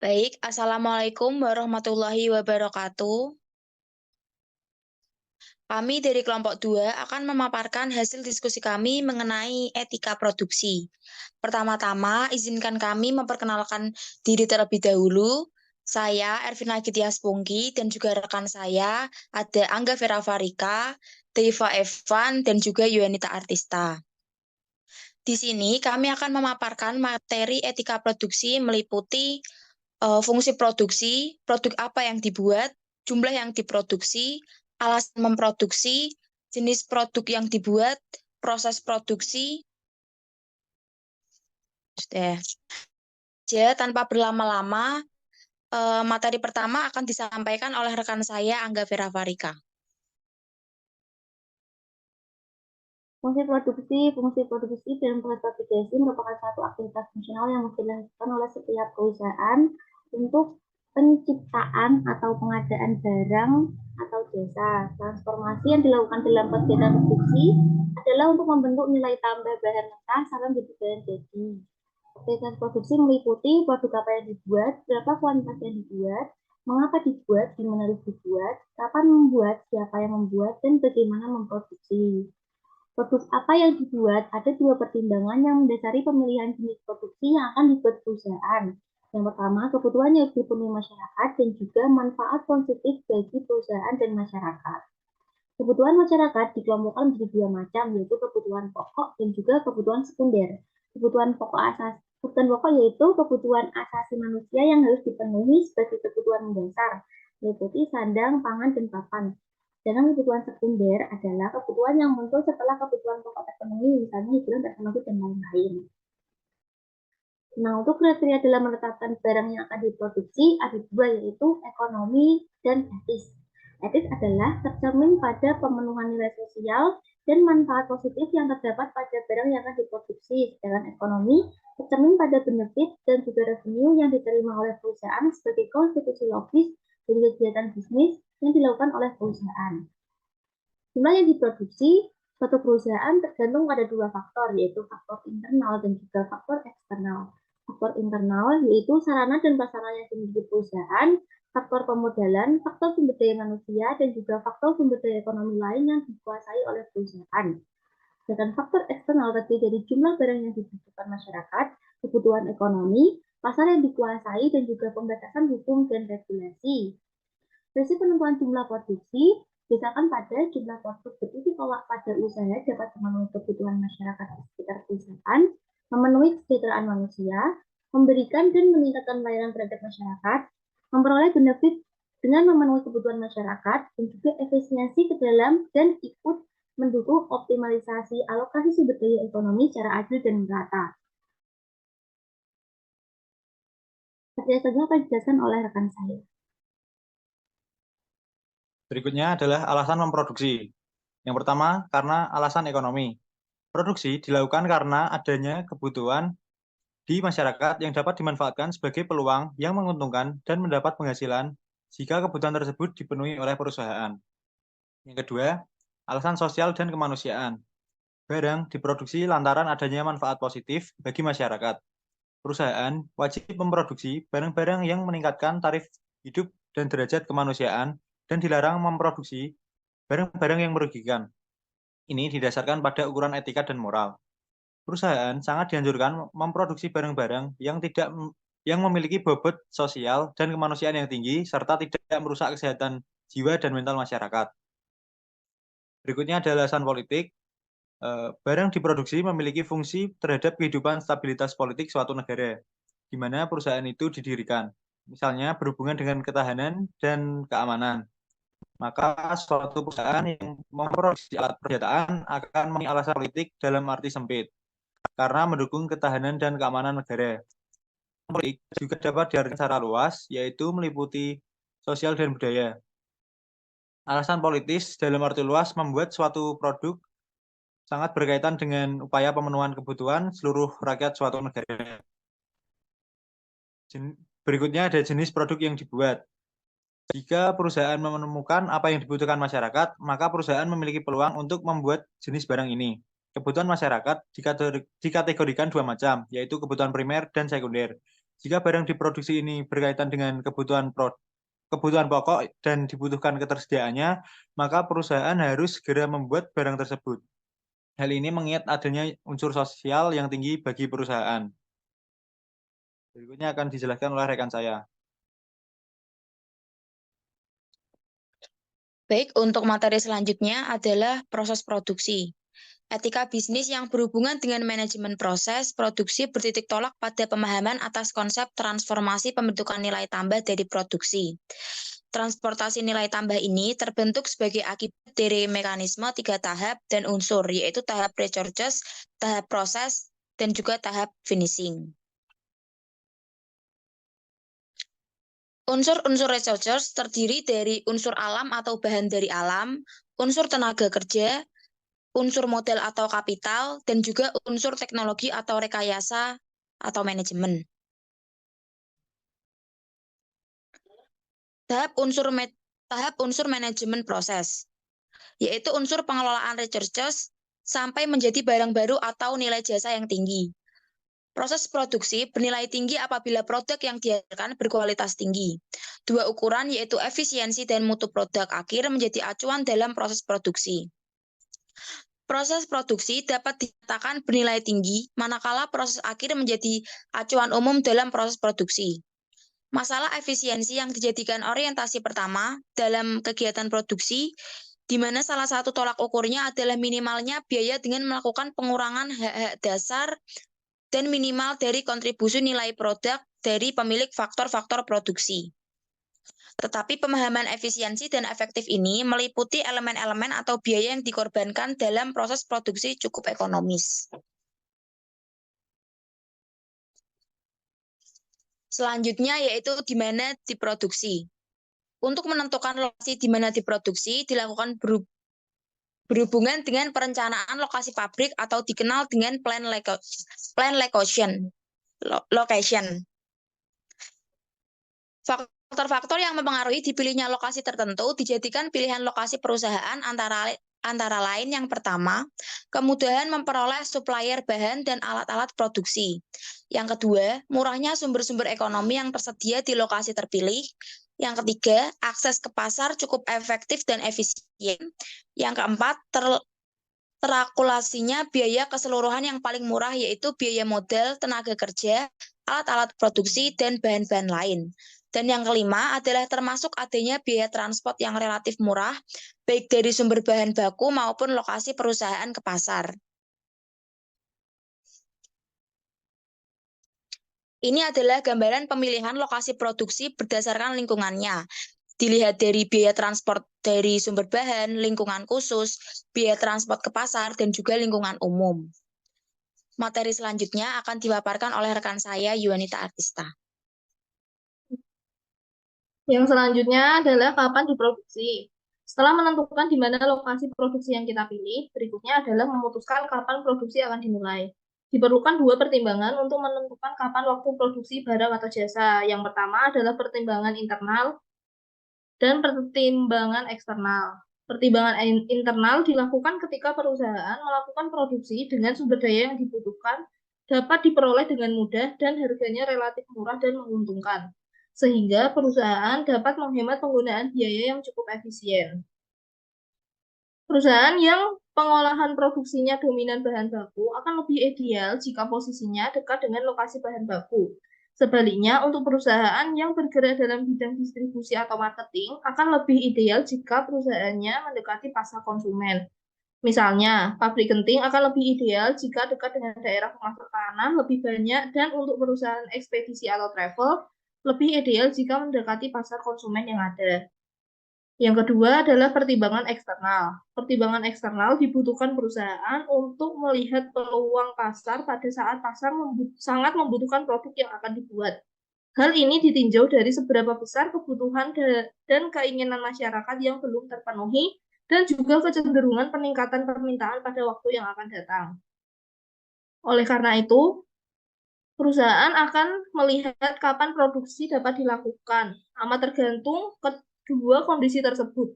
Baik, Assalamualaikum warahmatullahi wabarakatuh. Kami dari kelompok 2 akan memaparkan hasil diskusi kami mengenai etika produksi. Pertama-tama, izinkan kami memperkenalkan diri terlebih dahulu. Saya Ervina Gitias Pungki dan juga rekan saya ada Angga Vera Farika, Deiva Evan, dan juga Yuanita Artista. Di sini kami akan memaparkan materi etika produksi meliputi fungsi produksi, produk apa yang dibuat, jumlah yang diproduksi, alasan memproduksi, jenis produk yang dibuat, proses produksi. Sudah. Tanpa berlama-lama, materi pertama akan disampaikan oleh rekan saya Angga Vera Farika. Fungsi produksi dalam proses fabrikasi merupakan satu aktivitas fungsional yang mesti dilakukan oleh setiap perusahaan untuk penciptaan atau pengadaan barang atau jasa. Transformasi yang dilakukan dalam kegiatan produksi adalah untuk membentuk nilai tambah bahan mentah sampai menjadi bahan jadi. Kegiatan produksi meliputi produk apa yang dibuat, berapa kuantitas yang dibuat, mengapa dibuat, di mana harus dibuat, kapan membuat, siapa yang membuat, dan bagaimana memproduksi. Produk apa yang dibuat, ada dua pertimbangan yang mendasari pemilihan jenis produksi yang akan dibuat perusahaan. Yang pertama, kebutuhan yang dipenuhi masyarakat dan juga manfaat positif bagi perusahaan dan masyarakat. Kebutuhan masyarakat dikelompokkan menjadi dua macam, yaitu kebutuhan pokok dan juga kebutuhan sekunder. Kebutuhan pokok yaitu kebutuhan asasi manusia yang harus dipenuhi sebagai kebutuhan mendasar, meliputi sandang, pangan, dan papan. Sedangkan kebutuhan sekunder adalah kebutuhan yang muncul setelah kebutuhan pokok terpenuhi, misalnya hiburan, teknologi, dan lain-lain. Nah, untuk kriteria dalam menetapkan barang yang akan diproduksi ada dua, yaitu ekonomi dan etis. Etis adalah tercermin pada pemenuhan nilai sosial dan manfaat positif yang terdapat pada barang yang akan diproduksi. Sedangkan ekonomi tercermin pada benefit dan juga revenue yang diterima oleh perusahaan sebagai konstitusi logis dari kegiatan bisnis yang dilakukan oleh perusahaan. Jumlah yang diproduksi suatu perusahaan tergantung pada dua faktor, yaitu faktor internal dan juga faktor eksternal. Faktor internal yaitu sarana dan prasarana yang dimiliki perusahaan, faktor pemodalan, faktor sumber daya manusia, dan juga faktor sumber daya ekonomi lain yang dikuasai oleh perusahaan. Sedangkan faktor eksternal terdiri dari jumlah barang yang dibutuhkan masyarakat, kebutuhan ekonomi, pasar yang dikuasai, dan juga pembatasan hukum dan regulasi. Prinsip penentuan jumlah produksi berdasarkan pada jumlah produk berisi tolak pada usaha dapat memenuhi kebutuhan masyarakat di sekitar perusahaan, memenuhi kesejahteraan manusia, memberikan dan meningkatkan layanan terhadap masyarakat, memperoleh benefit dengan memenuhi kebutuhan masyarakat, dan juga efisiensi ke dalam dan ikut mendukung optimalisasi alokasi sumber daya ekonomi secara adil dan merata. Selanjutnya akan dijelaskan oleh rekan saya. Berikutnya adalah alasan memproduksi. Yang pertama, karena alasan ekonomi. Produksi dilakukan karena adanya kebutuhan di masyarakat yang dapat dimanfaatkan sebagai peluang yang menguntungkan dan mendapat penghasilan jika kebutuhan tersebut dipenuhi oleh perusahaan. Yang kedua, alasan sosial dan kemanusiaan. Barang diproduksi lantaran adanya manfaat positif bagi masyarakat. Perusahaan wajib memproduksi barang-barang yang meningkatkan taraf hidup dan derajat kemanusiaan dan dilarang memproduksi barang-barang yang merugikan. Ini didasarkan pada ukuran etika dan moral. Perusahaan sangat dianjurkan memproduksi barang-barang yang memiliki bobot sosial dan kemanusiaan yang tinggi serta tidak merusak kesehatan jiwa dan mental masyarakat. Berikutnya adalah alasan politik. Barang diproduksi memiliki fungsi terhadap kehidupan stabilitas politik suatu negara, di mana perusahaan itu didirikan. Misalnya berhubungan dengan ketahanan dan keamanan. Maka suatu perusahaan yang memproduksi alat persenjataan akan memiliki alasan politik dalam arti sempit, karena mendukung ketahanan dan keamanan negara. Politik juga dapat diartikan secara luas, yaitu meliputi sosial dan budaya. Alasan politis dalam arti luas membuat suatu produk sangat berkaitan dengan upaya pemenuhan kebutuhan seluruh rakyat suatu negara. Berikutnya ada jenis produk yang dibuat. Jika perusahaan menemukan apa yang dibutuhkan masyarakat, maka perusahaan memiliki peluang untuk membuat jenis barang ini. Kebutuhan masyarakat dikategorikan dua macam, yaitu kebutuhan primer dan sekunder. Jika barang diproduksi ini berkaitan dengan kebutuhan pokok dan dibutuhkan ketersediaannya, maka perusahaan harus segera membuat barang tersebut. Hal ini mengingat adanya unsur sosial yang tinggi bagi perusahaan. Berikutnya akan dijelaskan oleh rekan saya. Baik, untuk materi selanjutnya adalah proses produksi. Etika bisnis yang berhubungan dengan manajemen proses produksi bertitik tolak pada pemahaman atas konsep transformasi pembentukan nilai tambah dari produksi. Transportasi nilai tambah ini terbentuk sebagai akibat dari mekanisme 3 tahap dan unsur, yaitu tahap research, tahap proses, dan juga tahap finishing. Unsur-unsur researchers terdiri dari unsur alam atau bahan dari alam, unsur tenaga kerja, unsur modal atau kapital, dan juga unsur teknologi atau rekayasa atau manajemen. Tahap unsur manajemen proses, yaitu unsur pengelolaan researchers sampai menjadi barang baru atau nilai jasa yang tinggi. Proses produksi bernilai tinggi apabila produk yang dihasilkan berkualitas tinggi. Dua ukuran yaitu efisiensi dan mutu produk akhir menjadi acuan dalam proses produksi. Proses produksi dapat dikatakan bernilai tinggi, manakala proses akhir menjadi acuan umum dalam proses produksi. Masalah efisiensi yang dijadikan orientasi pertama dalam kegiatan produksi, di mana salah satu tolak ukurnya adalah minimalnya biaya dengan melakukan pengurangan hak-hak dasar dan minimal dari kontribusi nilai produk dari pemilik faktor-faktor produksi. Tetapi pemahaman efisiensi dan efektif ini meliputi elemen-elemen atau biaya yang dikorbankan dalam proses produksi cukup ekonomis. Selanjutnya yaitu di mana diproduksi. Untuk menentukan lokasi di mana diproduksi dilakukan berhubungan dengan perencanaan lokasi pabrik atau dikenal dengan plan location. Faktor-faktor yang mempengaruhi dipilihnya lokasi tertentu dijadikan pilihan lokasi perusahaan antara lain yang pertama, kemudahan memperoleh supplier bahan dan alat-alat produksi. Yang kedua, murahnya sumber-sumber ekonomi yang tersedia di lokasi terpilih. Yang ketiga, akses ke pasar cukup efektif dan efisien. Yang keempat, terakulasinya biaya keseluruhan yang paling murah yaitu biaya modal, tenaga kerja, alat-alat produksi, dan bahan-bahan lain. Dan yang kelima adalah termasuk adanya biaya transport yang relatif murah, baik dari sumber bahan baku maupun lokasi perusahaan ke pasar. Ini adalah gambaran pemilihan lokasi produksi berdasarkan lingkungannya. Dilihat dari biaya transport dari sumber bahan, lingkungan khusus, biaya transport ke pasar, dan juga lingkungan umum. Materi selanjutnya akan dipaparkan oleh rekan saya, Yuanita Artista. Yang selanjutnya adalah kapan diproduksi. Setelah menentukan di mana lokasi produksi yang kita pilih, berikutnya adalah memutuskan kapan produksi akan dimulai. Diperlukan dua pertimbangan untuk menentukan kapan waktu produksi barang atau jasa. Yang pertama adalah pertimbangan internal dan pertimbangan eksternal. Pertimbangan internal dilakukan ketika perusahaan melakukan produksi dengan sumber daya yang dibutuhkan, dapat diperoleh dengan mudah dan harganya relatif murah dan menguntungkan, sehingga perusahaan dapat menghemat penggunaan biaya yang cukup efisien. Perusahaan yang pengolahan produksinya dominan bahan baku akan lebih ideal jika posisinya dekat dengan lokasi bahan baku. Sebaliknya, untuk perusahaan yang bergerak dalam bidang distribusi atau marketing akan lebih ideal jika perusahaannya mendekati pasar konsumen. Misalnya, pabrik genting akan lebih ideal jika dekat dengan daerah pemasaran lebih banyak, dan untuk perusahaan ekspedisi atau travel, lebih ideal jika mendekati pasar konsumen yang ada. Yang kedua adalah pertimbangan eksternal. Pertimbangan eksternal dibutuhkan perusahaan untuk melihat peluang pasar pada saat pasar sangat membutuhkan produk yang akan dibuat. Hal ini ditinjau dari seberapa besar kebutuhan dan keinginan masyarakat yang belum terpenuhi, dan juga kecenderungan peningkatan permintaan pada waktu yang akan datang. Oleh karena itu, perusahaan akan melihat kapan produksi dapat dilakukan, amat tergantung kedua kondisi tersebut.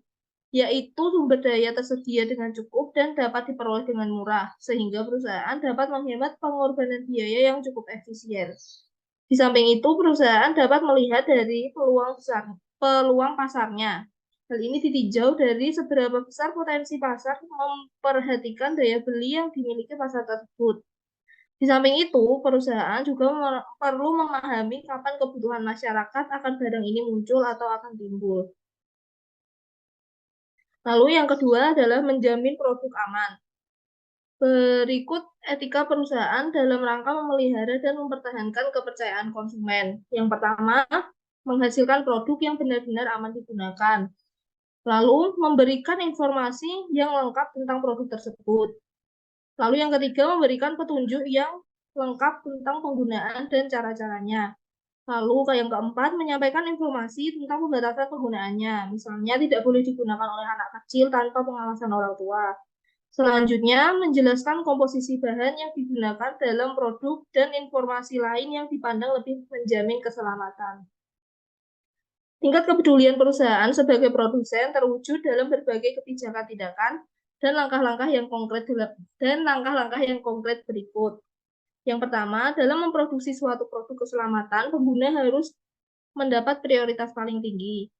yaitu sumber daya tersedia dengan cukup dan dapat diperoleh dengan murah, sehingga perusahaan dapat menghemat pengorbanan biaya yang cukup efisien. Di samping itu, perusahaan dapat melihat dari peluang pasarnya. Hal ini ditinjau dari seberapa besar potensi pasar memperhatikan daya beli yang dimiliki pasar tersebut. Di samping itu, perusahaan juga perlu memahami kapan kebutuhan masyarakat akan barang ini muncul atau akan timbul. Lalu yang kedua adalah menjamin produk aman. Berikut etika perusahaan dalam rangka memelihara dan mempertahankan kepercayaan konsumen. Yang pertama, menghasilkan produk yang benar-benar aman digunakan. Lalu, memberikan informasi yang lengkap tentang produk tersebut. Lalu yang ketiga, memberikan petunjuk yang lengkap tentang penggunaan dan cara-caranya. Lalu yang keempat, menyampaikan informasi tentang pembatasan penggunaannya. Misalnya, tidak boleh digunakan oleh anak kecil tanpa pengawasan orang tua. Selanjutnya, menjelaskan komposisi bahan yang digunakan dalam produk dan informasi lain yang dipandang lebih menjamin keselamatan. Tingkat kepedulian perusahaan sebagai produsen terwujud dalam berbagai kebijakan tindakan dan langkah-langkah yang konkret berikut. Yang pertama, dalam memproduksi suatu produk keselamatan, pengguna harus mendapat prioritas paling tinggi.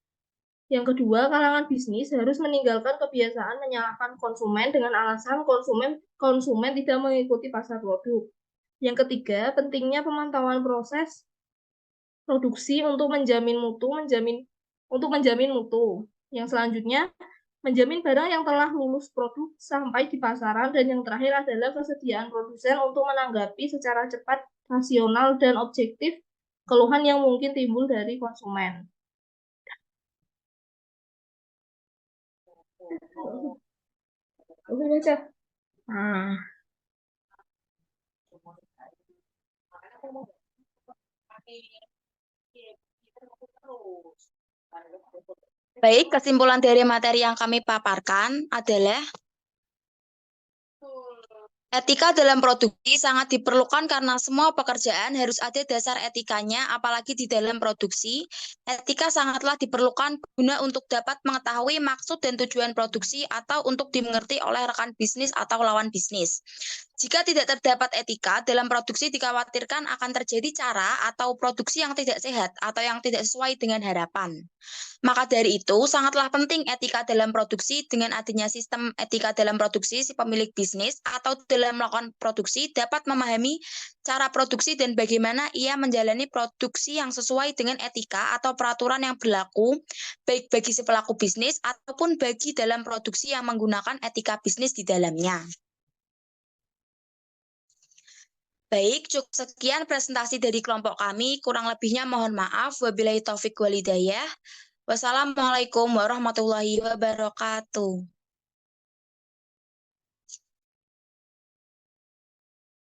Yang kedua, kalangan bisnis harus meninggalkan kebiasaan menyalahkan konsumen dengan alasan konsumen tidak mengikuti pasar produk. Yang ketiga, pentingnya pemantauan proses produksi untuk menjamin mutu. Yang selanjutnya, menjamin barang yang telah lulus produk sampai di pasaran, dan yang terakhir adalah kesediaan produsen untuk menanggapi secara cepat, rasional, dan objektif keluhan yang mungkin timbul dari konsumen. Oke, baca. Nah. Baik, kesimpulan dari materi yang kami paparkan adalah etika dalam produksi sangat diperlukan karena semua pekerjaan harus ada dasar etikanya, apalagi di dalam produksi. Etika sangatlah diperlukan guna untuk dapat mengetahui maksud dan tujuan produksi atau untuk dimengerti oleh rekan bisnis atau lawan bisnis. Jika tidak terdapat etika dalam produksi, dikhawatirkan akan terjadi cara atau produksi yang tidak sehat atau yang tidak sesuai dengan harapan. Maka dari itu, sangatlah penting etika dalam produksi. Dengan adanya sistem etika dalam produksi, si pemilik bisnis atau dalam melakukan produksi dapat memahami cara produksi dan bagaimana ia menjalani produksi yang sesuai dengan etika atau peraturan yang berlaku, baik bagi si pelaku bisnis ataupun bagi dalam produksi yang menggunakan etika bisnis di dalamnya. Baik, cukup sekian presentasi dari kelompok kami. Kurang lebihnya mohon maaf. Wabillahi taufik walhidayah. Wassalamualaikum warahmatullahi wabarakatuh.